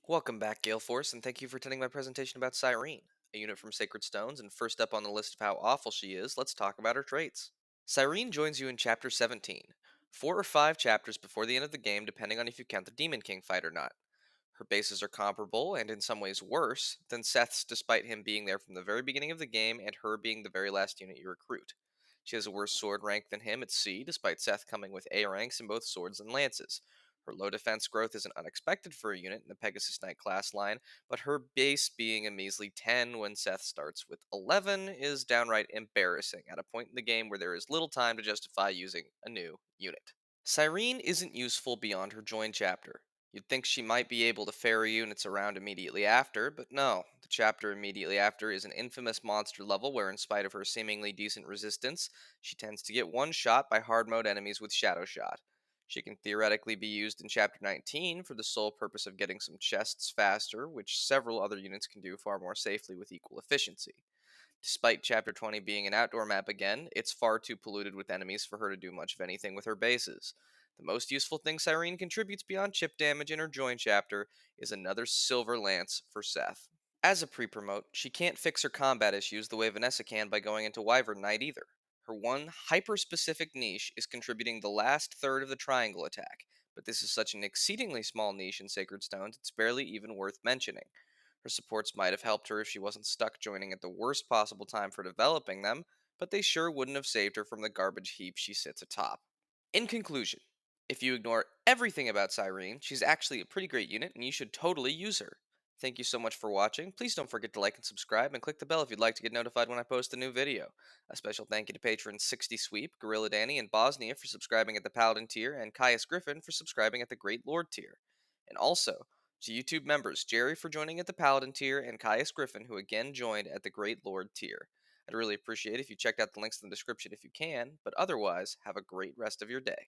Welcome back, Gale Force, and thank you for attending my presentation about Cyrene, a unit from Sacred Stones. And first up on the list of how awful she is, let's talk about her traits. Cyrene joins you in Chapter 17, 4 or 5 chapters before the end of the game, depending on if you count the Demon King fight or not. Her bases are comparable, and in some ways worse, than Seth's, despite him being there from the very beginning of the game and her being the very last unit you recruit. She has a worse sword rank than him at C, despite Seth coming with A ranks in both swords and lances. Her low defense growth isn't unexpected for a unit in the Pegasus Knight class line, but her base being a measly 10 when Seth starts with 11 is downright embarrassing at a point in the game where there is little time to justify using a new unit. Cyrene isn't useful beyond her join chapter. You'd think she might be able to ferry units around immediately after, but no. The chapter immediately after is an infamous monster level where, in spite of her seemingly decent resistance, she tends to get one shot by hard mode enemies with Shadow Shot. She can theoretically be used in Chapter 19 for the sole purpose of getting some chests faster, which several other units can do far more safely with equal efficiency. Despite Chapter 20 being an outdoor map again, it's far too polluted with enemies for her to do much of anything with her bases. The most useful thing Cyrene contributes beyond chip damage in her join chapter is another Silver Lance for Seth. As a pre-promote, she can't fix her combat issues the way Vanessa can by going into Wyvern Knight either. Her one hyper-specific niche is contributing the last third of the triangle attack, but this is such an exceedingly small niche in Sacred Stones it's barely even worth mentioning. Her supports might have helped her if she wasn't stuck joining at the worst possible time for developing them, but they sure wouldn't have saved her from the garbage heap she sits atop. In conclusion, if you ignore everything about Cyrene, she's actually a pretty great unit and you should totally use her. Thank you so much for watching. Please don't forget to like and subscribe and click the bell if you'd like to get notified when I post a new video. A special thank you to patrons 60 Sweep, Gorilla Danny, and Bosnia for subscribing at the Paladin tier, and Caius Griffin for subscribing at the Great Lord tier. And also, to YouTube members, Jerry for joining at the Paladin tier, and Caius Griffin, who again joined at the Great Lord tier. I'd really appreciate it if you checked out the links in the description if you can, but otherwise, have a great rest of your day.